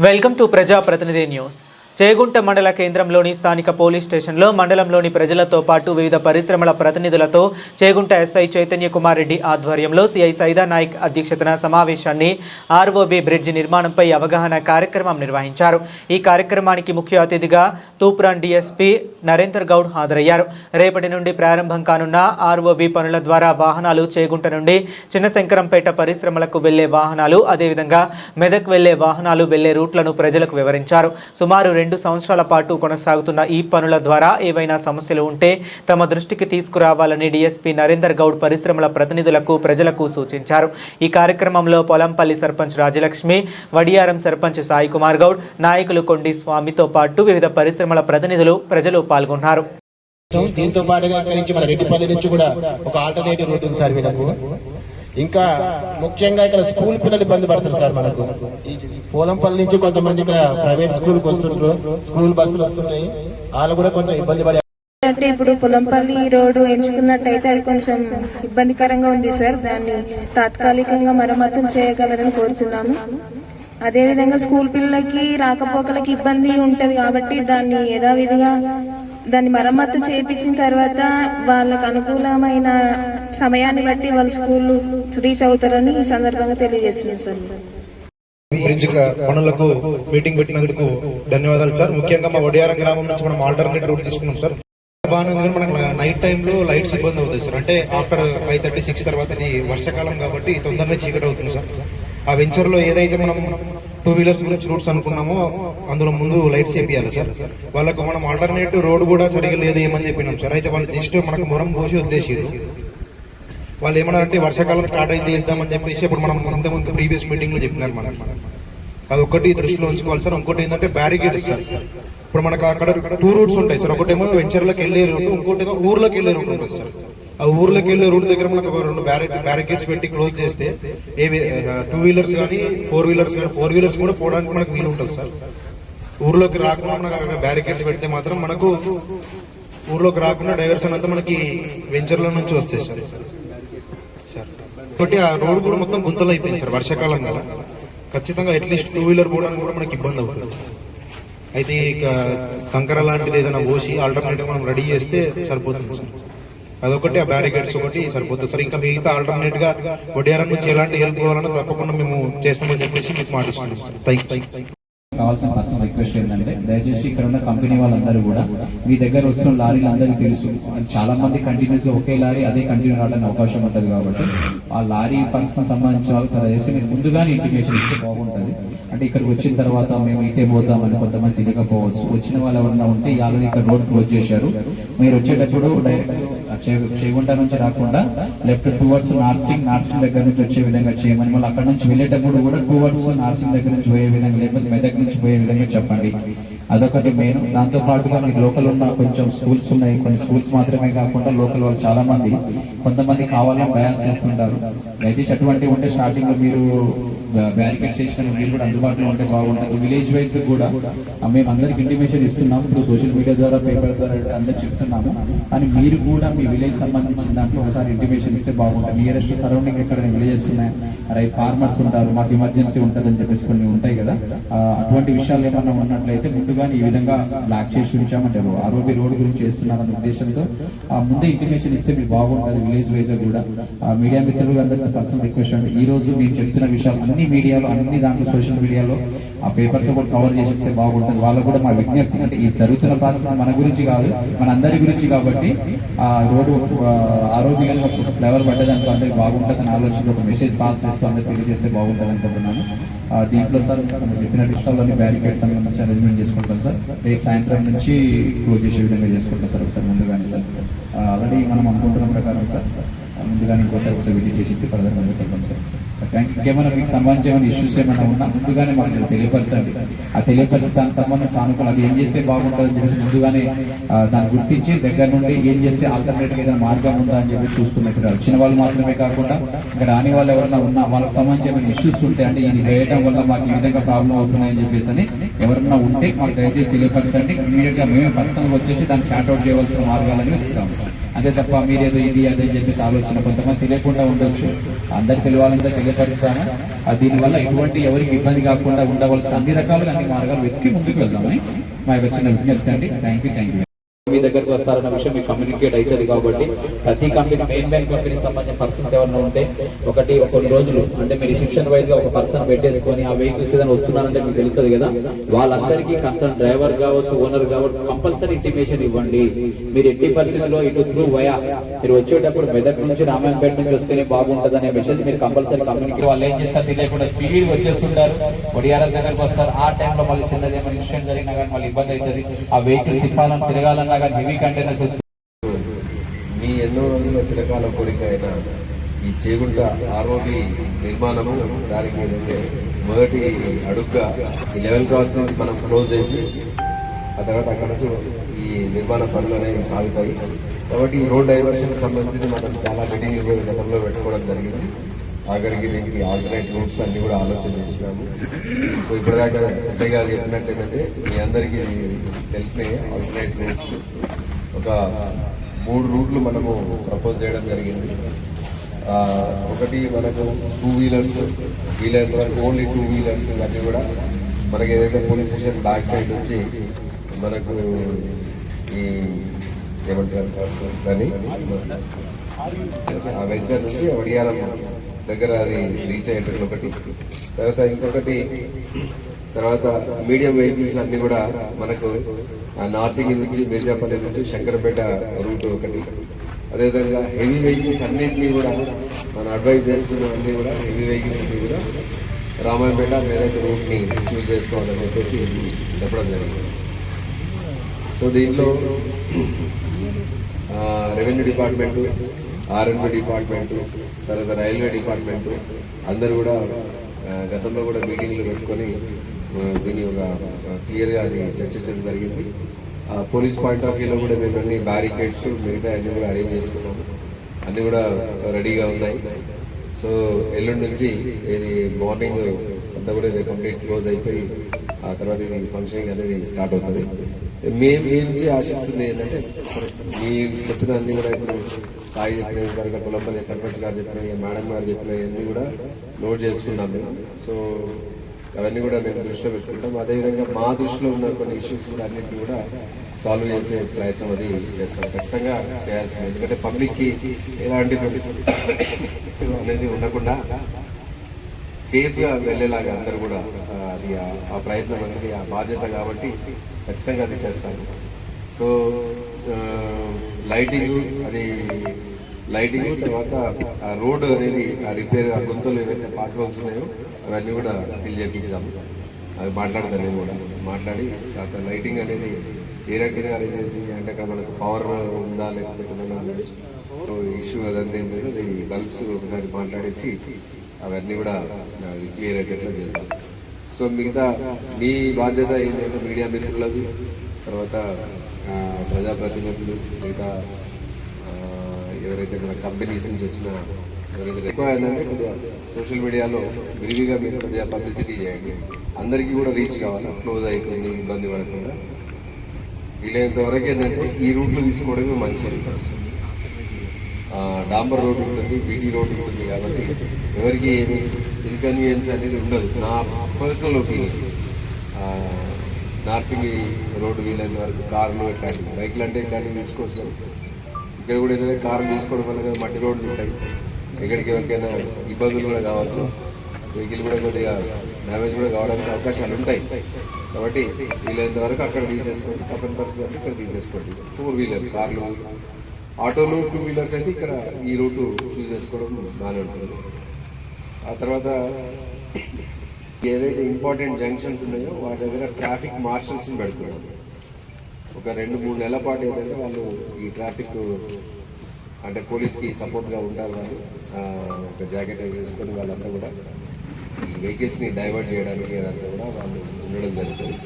Welcome to ప్రజాప్రతినిధి news. Chegunta మండల కేంద్రంలోని స్థానిక పోలీస్ స్టేషన్లో మండలంలోని ప్రజలతో పాటు వివిధ పరిశ్రమల ప్రతినిధులతో చేగుంట ఎస్ఐ చైతన్య కుమార్ రెడ్డి ఆధ్వర్యంలో సిఐ సైదా నాయక్ అధ్యక్షతన సమావేశాన్ని ఆర్ఓబి బ్రిడ్జి నిర్మాణంపై అవగాహన కార్యక్రమం నిర్వహించారు. ఈ కార్యక్రమానికి ముఖ్య అతిథిగా తూప్రాన్ డిఎస్పీ నరేందర్ గౌడ్ హాజరయ్యారు. రేపటి నుండి ప్రారంభం కానున్న ఆర్ఓబి పనుల ద్వారా వాహనాలు చేగుంట నుండి చిన్నశంకరంపేట పరిశ్రమలకు వెళ్లే వాహనాలు, అదేవిధంగా మెదక్ వెళ్లే వాహనాలు వెళ్లే రూట్లను ప్రజలకు వివరించారు. సుమారు 2 సంవత్సరాల పాటు కొనసాగుతున్న ఈ పనుల ద్వారా ఏవైనా సమస్యలు ఉంటే తమ దృష్టికి తీసుకురావాలని డిఎస్పీ నరేందర్ గౌడ్ పరిశ్రమల ప్రతినిధులకు ప్రజలకు సూచించారు. ఈ కార్యక్రమంలో పొలంపల్లి సర్పంచ్ రాజలక్ష్మి, వడియారం సర్పంచ్ సాయి కుమార్ గౌడ్, నాయకులు కొండి స్వామితో పాటు వివిధ పరిశ్రమల ప్రతినిధులు ప్రజలు పాల్గొన్నారు. దీంతో పాటుగా మన రెడ్డిపల్లి నుంచి కూడా ఒక ఆల్టర్నేటివ్ రూట్ ఉంది సార్ వీళ్ళకు. ఇంకా ముఖ్యంగా ఇక్కడ స్కూల్ పిల్లలు ఇబ్బంది పడతారు సార్. మనకు పోలంపల్లి నుంచి కొంతమంది ఇక్కడ ప్రైవేట్ స్కూల్ కి వస్తుంటారు, స్కూల్ బస్సులు వస్తున్నాయి, వాళ్ళు కూడా కొంచెం ఇబ్బంది పడే. అంటే ఇప్పుడు పొలంపల్లి రోడ్డు ఎంచుకున్నట్టయితే అది కొంచెం ఇబ్బందికరంగా ఉంది సార్. దాన్ని తాత్కాలికంగా మరమ్మతులు చేయగలరని కోరుతున్నాము. అదేవిధంగా స్కూల్ పిల్లలకి రాకపోకలకి ఇబ్బంది ఉంటది కాబట్టి దాన్ని యథావిధిగా దాన్ని మరమ్మతు చేయించిన తర్వాత వాళ్ళకు అనుకూలమైన సమయాన్ని బట్టి వాళ్ళ స్కూల్ రీచ్ అవుతారని ఈ సందర్భంగా తెలియజేస్తున్నాం సార్. బ్రిడ్జ్ పనులకు మీటింగ్ పెట్టినందుకు ధన్యవాదాలు సార్. ముఖ్యంగా మా వడియారం గ్రామం నుంచి మనం ఆల్టర్నేట్ రూట్ తీసుకున్నాం సార్. మనకు నైట్ టైంలో లైట్స్ ఇబ్బంది అవుతుంది సార్. అంటే ఆఫ్టర్ 5:30, 6 తర్వాత ఇది వర్షాకాలం కాబట్టి తొందరగా చీకటి అవుతుంది సార్. ఆ వెంచర్ లో ఏదైతే మనం 2 వీలర్స్ గురించి రూట్స్ అనుకున్నామో అందులో ముందు లైట్స్ వేపియాలి సార్. వాళ్ళకు మనం ఆల్టర్నేటివ్ రోడ్ కూడా సరిగా లేదు ఏమని చెప్పినాం సార్. అయితే వాళ్ళు జస్ట్ మనకు మొరం పోసి వదిలేసారు. వాళ్ళు ఏమన్నారంటే వర్షాకాలం స్టార్ట్ అయితే చేద్దామని చెప్పేసి ఇప్పుడు మనం ఇంతకుముందు ప్రీవియస్ మీటింగ్ లో చెప్పినారు మనకు. అదొకటి దృష్టిలో ఉంచుకోవాలి సార్. ఇంకోటి ఏంటంటే బ్యారికేడ్స్ సార్. ఇప్పుడు మనకు అక్కడ 2 రూట్స్ ఉంటాయి సార్. ఒకటేమో వెంచర్లకు వెళ్ళే రూట్, ఇంకోటేమో ఊర్లోకి వెళ్ళే రూట్ ఉంటుంది సార్. ఆ ఊర్లోకి వెళ్ళే రూట్ దగ్గర మనకు 2 బ్యారికేడ్స్ పెట్టి క్లోజ్ చేస్తే 2 వీలర్స్ కానీ 4 వీలర్స్ కానీ 4 వీలర్స్ కూడా పోవడానికి మనకు వీలు ఉంటుంది సార్. ఊర్లోకి రాకుండా మనకు బ్యారికేడ్స్ పెడితే మాత్రం మనకు ఊర్లోకి రాకుండా డైవర్షన్ అంతా మనకి వెంచర్ల నుంచి వస్తాయి సార్. కాబట్టి ఆ రోడ్ కూడా మొత్తం గుంతలు అయిపోయింది సార్. వర్షాకాలం కదా ఖచ్చితంగా అట్లీస్ట్ 2 వీలర్ పోవడానికి కూడా మనకి ఇబ్బంది అవుతుంది. అయితే ఇక కంకర లాంటిది ఏదైనా పోసి ఆల్టర్నేటివ్ మనం రెడీ చేస్తే సరిపోతుంది సార్. అదొకటి, ఆ బ్యారికేడ్స్ ఒకటి సరిపోతుంది సార్. ఇంకా మిగతా ఆల్టర్నేట్ గా వడియారం నుంచి ఎలాంటి హెల్ప్ కావాలన్నా తప్పకుండా మేము చేస్తామని చెప్పేసి మీకు మాటిస్తున్నాం సార్. Thank you. కావాల్సిన పర్సనల్ రిక్వెస్ట్ ఏంటంటే దయచేసి ఇక్కడ ఉన్న కంపెనీ వాళ్ళందరూ కూడా మీ దగ్గర వస్తున్న లారీలు అందరికీ తెలుసు. చాలా మంది కంటిన్యూస్ ఒకే లారీ అదే కంటిన్యూ రావడానికి అవకాశం ఉంటుంది కాబట్టి ఆ లారీ పర్సన్ సంబంధించిన వాళ్ళు దయచేసి మీరు ముందుగానే ఇంటిమేషన్ ఇస్తే బాగుంటుంది. అంటే ఇక్కడికి వచ్చిన తర్వాత మేము ఇటే పోతామని కొంతమంది తెలియకపోవచ్చు. వచ్చిన వాళ్ళు ఎవరన్నా ఉంటే ఆల్రెడీ ఇక్కడ రోడ్ క్లోజ్ చేశారు. మీరు వచ్చేటప్పుడు డైరెక్ట్ చేగుంట నుంచి రాకుండా లెఫ్ట్ టువర్డ్స్ నార్సింగ్ దగ్గర నుంచి వచ్చే విధంగా చేయమని, మళ్ళీ అక్కడ నుంచి వెళ్ళేటప్పుడు కూడా టువర్డ్స్ నార్సింగ్ దగ్గర నుంచి పోయే విధంగా, లేకపోతే మెదక్ నుంచి పోయే విధంగా చెప్పండి. అదొకటి మెయిన్. దాంతో పాటుగా మీకు లోకల్ ఉన్న కొంచెం స్కూల్స్ ఉన్నాయి. కొన్ని స్కూల్స్ మాత్రమే కాకుండా లోకల్ వాళ్ళు చాలా మంది కొంతమంది కావాలని బ్యాన్స్ చేస్తుంటారు. దయచేసి అటువంటి ఉంటే స్టార్టింగ్ లో మీరు బ్యారికేడ్ చేసిన మీరు కూడా అందుబాటులో ఉంటే బాగుంటుంది. విలేజ్ వైజ్ కూడా మేము అందరికి ఇంటిమేషన్ ఇస్తున్నాము త్రూ సోషల్ మీడియా ద్వారా, పేపర్ ద్వారా అందరికి చెప్తున్నాము. కానీ మీరు కూడా మీ విలేజ్ సంబంధించిన దాంట్లో ఒకసారి ఇంటిమేషన్ ఇస్తే బాగుంటుంది. నియరెస్ట్ సరౌండింగ్ ఎక్కడ విలేజెస్ ఉన్నాయి, రైట్ ఫార్మర్స్ ఉంటారు, మాకు ఎమర్జెన్సీ ఉంటుందని చెప్పేసి కొన్ని ఉంటాయి కదా. అటువంటి విషయాలు ఏమన్నా ఉన్నట్లయితే ముందుగానే ఈ విధంగా బ్లాక్ చేసి ఉంచామంటే ఆర్ఓబి రోడ్ గురించి చేస్తున్నామన్న ఉద్దేశంతో ముందే ఇంటిమేషన్ ఇస్తే మీరు బాగుంటుంది. విలేజ్ వైజ్ కూడా మీడియా మిత్రులు అందరికీ పర్సనల్ రిక్వెస్ట్ అండి, ఈ రోజు మీరు చెప్తున్న విషయాలు అన్ని మీడియాలో, అన్ని దాంట్లో సోషల్ మీడియాలో ఆ పేపర్స్ కూడా కవర్ చేసేస్తే బాగుంటుంది. వాళ్ళకు కూడా మా విజ్ఞప్తి అంటే ఈ జరుగుతున్న ప్రాసెస్ మన గురించి కాదు, మన అందరి గురించి కాబట్టి ఆ రోడ్డు ఆరోగ్యంగా ఫ్లేవర్ పడ్డదానికి అందరికి బాగుంటుంది అని ఆలోచన ఒక మెసేజ్ పాస్ చేస్తూ అందరికి తెలియజేస్తే బాగుంటుంది అనుకుంటున్నాను. దీంట్లో సార్ చెప్పిన డిస్టాల్లోని బ్యారికేడ్ సంబంధించి అరేంజ్మెంట్ చేసుకుంటాం సార్. రేపు సాయంత్రం నుంచి క్లోజ్ చేసే విధంగా చేసుకుంటాం సార్. ఒకసారి ముందుగానే సార్ ఆల్రెడీ మనం అనుకుంటున్న ప్రకారం సార్ ముందుగానే ఒకసారి విజిట్ చేసేసి ఫర్దర్ వెళ్తాం సార్. ఇంకేమైనా మీకు సంబంధించి ఏమైనా ఇష్యూస్ ఏమైనా ఉన్నా ముందుగానే మాకు తెలియపరచండి. ఆ తెలియపరిచి దానికి సంబంధించిన సానుకూల అది ఏం చేస్తే బాగుంటుందని చెప్పేసి ముందుగానే దాన్ని గుర్తించి దగ్గర నుండి ఏం చేస్తే ఆల్టర్నేటివ్ ఏదైనా మార్గం ఉందా అని చెప్పి చూసుకున్నట్టు వచ్చిన వాళ్ళు మాత్రమే కాకుండా ఇక్కడ రాని వాళ్ళు ఎవరైనా ఉన్నా వాళ్ళకి సంబంధించి ఏమైనా ఇష్యూస్ ఉంటాయి, అంటే ఇది వేయడం వల్ల మాకు ఈ విధంగా ప్రాబ్లం అవుతున్నాయని చెప్పేసి అని ఎవరైనా ఉంటే మాకు దయచేసి తెలియపరచండి. ఇమీడియట్ గా మేమే పర్సనల్ వచ్చేసి దాన్ని స్టార్ట్ అవుట్ చేయవలసిన మార్గాలని వెళ్తాము. అంతే తప్ప మీరేదో ఇది అదని చెప్పేసి ఆలోచన కొంతమంది తెలియకుండా ఉండొచ్చు. అందరికి తెలియాలంటే తెలియపరుస్తాను. దీనివల్ల ఎటువంటి ఎవరికి ఇబ్బంది కాకుండా ఉండవలసిన అన్ని రకాలుగా అన్ని మార్గాలు వెతికి ముందుకు వెళ్దామని మా యొక్క చిన్న విజ్ఞప్తి అండి. Thank you. మీ దగ్గరకు వస్తారన్న విషయం మీకు కమ్యూనికేట్ అవుతుంది కాబట్టి ప్రతి కంపెనీ మెయిన్ కంపెనీకి సంబంధించిన పర్సన్స్ ఎవరైనా ఉంటే కొన్ని రోజులు అంటే మీరు రిసెప్షన్ వైజ్ గా ఒక పర్సన్ పెట్టేసుకొని ఆ వెహికల్స్ ఏదైనా వస్తున్నారంటే మీకు తెలుస్తుంది కదా, వాళ్ళందరికీ కన్సర్న్ డ్రైవర్ కావచ్చు, ఓనర్ కావచ్చు, కంపల్సరీ ఇంటిమేషన్ ఇవ్వండి. మీరు ఎట్టి పరిస్థితుల్లో ఇటు త్రూ వయా మీరు వచ్చేటప్పుడు మెదక్ నుంచి రామాయణపేట నుంచి వస్తేనే బాగుంటుంది అనే మెసేజ్ మీరు కంపల్సరీ కమ్యూనికేట్. వాళ్ళు ఏం చేస్తారు తెలియకుండా స్పీడ్ వచ్చేస్తుంటారు, ఒడియారం దగ్గరకు వస్తారు. ఆ టైంలో మళ్ళీ చిన్నది ఏమైనా ఇన్సిడెంట్ జరిగినా కానీ మళ్ళీ ఇబ్బంది అవుతుంది. ఆ వెహికల్ తిప్పాలని తిరగాలన్నా హెవీ కంటైనర్స్. మీ ఎన్నో రోజుల చిరకాల కోరిక అయిన ఈ చేగుంట ఆర్ఓబి నిర్మాణము దానికి ఏంటంటే మొదటి అడుగుగా ఈ లెవెల్ క్రాసింగ్ మనం క్లోజ్ చేసి ఆ తర్వాత అక్కడ నుంచి ఈ నిర్మాణ పనులు అనేవి సాగుతాయి. కాబట్టి ఈ రోడ్ డైవర్షన్ సంబంధించి మనం చాలా మీటింగ్లు గతంలో పెట్టుకోవడం జరిగింది. ఆఖరికి దీనికి ఆల్టర్నేట్ రూట్స్ అన్ని కూడా ఆలోచన చేసినాము. సో ఇప్పటిదాకా ఎస్ఐ గారు చెప్పినట్టు ఏంటంటే మీ అందరికీ తెలిసిన ఆల్టర్నేట్ రూట్స్ ఒక 3 రూట్లు మనము ప్రపోజ్ చేయడం జరిగింది. ఒకటి మనకు 2 వీలర్స్, వీలైనంత వరకు ఓన్లీ 2 వీలర్స్ ఇవన్నీ కూడా మనకి ఏదైతే పోలీస్ స్టేషన్ బ్యాక్ సైడ్ నుంచి మనకు ఈ ఏమంటారు కానీ ఆ వెంచర్ నుంచి వడియారం దగ్గర అది రీచ్ అయ్యేటట్లు ఒకటి. తర్వాత ఇంకొకటి మీడియం వెహికల్స్ అన్ని కూడా మనకు నార్సింగ్ నుంచి మిర్జాపల్లి నుంచి శంకరపేట రూట్ ఒకటి. అదేవిధంగా హెవీ వెహికల్స్ అన్నింటినీ కూడా మనం అడ్వైజ్ చేస్తున్న అన్ని కూడా హెవీ వెహికల్స్ అన్ని కూడా రామాయణపేట మేదక్ రూట్ని చూస్ చేసుకోవాలని చెప్పేసి చెప్పడం జరిగింది. సో దీంట్లో రెవెన్యూ డిపార్ట్మెంటు, ఆర్ఎన్బి డిపార్ట్మెంటు, తర్వాత రైల్వే డిపార్ట్మెంటు అందరూ కూడా గతంలో కూడా మీటింగ్లు పెట్టుకొని దీన్ని ఒక క్లియర్గా అది చర్చించడం జరిగింది. పోలీస్ పాయింట్ ఆఫ్ వ్యూలో కూడా మేము అన్ని బ్యారికేడ్స్ మిగతా అన్ని కూడా అరేంజ్ చేసుకున్నాము. అన్నీ కూడా రెడీగా ఉన్నాయి. సో ఎల్లుండి నుంచి ఇది మార్నింగ్ అంతా కూడా ఇది కంప్లీట్ క్లోజ్ అయిపోయి ఆ తర్వాత ఇది ఫంక్షనింగ్ అనేది స్టార్ట్ అవుతుంది. మేము మీ నుంచి ఆశిస్తుంది ఏంటంటే మీరు చెప్పిన అన్ని కూడా ఇప్పుడు సాయి చెప్పిన కులంపల్లి సర్పంచ్ గారు చెప్పిన మేడం గారు చెప్పిన అన్నీ కూడా నోట్ చేసుకున్నాం మేము. సో అవన్నీ కూడా మేము దృష్టిలో పెట్టుకుంటాం. అదేవిధంగా మా దృష్టిలో ఉన్న కొన్ని ఇష్యూస్ కూడా అన్నింటినీ కూడా సాల్వ్ చేసే ప్రయత్నం అది చేస్తాం, ఖచ్చితంగా చేయాల్సింది. ఎందుకంటే పబ్లిక్కి ఎలాంటి అనేది ఉండకుండా సేఫ్గా వెళ్ళేలాగా అందరూ కూడా అది ఆ ప్రయత్నం అనేది ఆ బాధ్యత కాబట్టి ఖచ్చితంగా అది చేస్తాను. సో లైటింగ్ తర్వాత ఆ రోడ్ అనేది ఆ రిపేర్ ఆ గుంతలు ఏవైతే పాత హోల్స్ ఉన్నాయో అవన్నీ కూడా ఫిల్ చేపిస్తాము. అది మాట్లాడతాను నేను కూడా మాట్లాడి కాక లైటింగ్ అనేది ఏ రకంగా అరేంజ్ చేసి అంటే అక్కడ మనకు పవర్ ఉందా లేకపోతే ఇష్యూ అదంతా ఏం లేదు. అది బల్బ్స్ ఒకసారి మాట్లాడేసి అవన్నీ కూడా క్లియర్ అయ్యేటట్లు చేస్తాం. సో మిగతా మీ బాధ్యత ఏంటంటే మీడియా మిత్రులది, తర్వాత ప్రజాప్రతినిధులు, మిగతా ఎవరైతే మన కంపెనీస్ నుంచి వచ్చిన ఎవరైతే ఎక్కువ ఏంటంటే కొద్దిగా సోషల్ మీడియాలో విరివిగా మీరు కొద్దిగా పబ్లిసిటీ చేయండి. అందరికీ కూడా రీచ్ కావాలి, క్లోజ్ అవుతుంది, ఇబ్బంది పడకుండా. వీలైనంత వరకు ఏంటంటే ఈ రూట్లు తీసుకోవడమే మంచిది. డాంబర్ రోడ్డు ఉంటుంది, బీటీ రోడ్డు ఉంటుంది కాబట్టి ఎవరికి ఏమి ఇన్కన్వీనియన్స్ అనేది ఉండదు. నా పర్సనల్ ఒపీనియన్. నార్సింగ్ రోడ్డు వీలైనంత వరకు కార్లు ఇట్లాంటివి, బైక్లు అంటే ఇట్లాంటివి తీసుకోవచ్చు. ఇక్కడ కూడా ఏదైనా కార్లు తీసుకోవడం వల్ల కదా మట్టి రోడ్లు ఉంటాయి, ఎక్కడికి ఎవరికైనా ఇబ్బందులు కూడా కావచ్చు, వెహికల్ కూడా కొద్దిగా డ్యామేజ్ కూడా కావడానికి అవకాశాలు ఉంటాయి. కాబట్టి వీలైనంత వరకు అక్కడ తీసేసుకోండి, తప్పని పరిస్థితి ఇక్కడ తీసేసుకోండి. 4 వీలర్ కార్లు, ఆటోలు, 2 వీలర్స్ అయితే ఇక్కడ ఈ రూటు చూస్ చేసుకోవడం బాగానే ఉంటుంది. ఆ తర్వాత ఏదైతే ఇంపార్టెంట్ జంక్షన్స్ ఉన్నాయో వాటి దగ్గర ట్రాఫిక్ మార్షల్స్ని పెడుతున్నాం. ఒక 2-3 నెలల పాటు ఏదైతే వాళ్ళు ఈ ట్రాఫిక్ అంటే పోలీస్కి సపోర్ట్గా ఉంటారు. వాళ్ళు ఒక జాకెట్ వేసుకొని వాళ్ళంతా కూడా ఈ వెహికల్స్ని డైవర్ట్ చేయడానికి అదంతా కూడా వాళ్ళు ఉండడం జరుగుతుంది.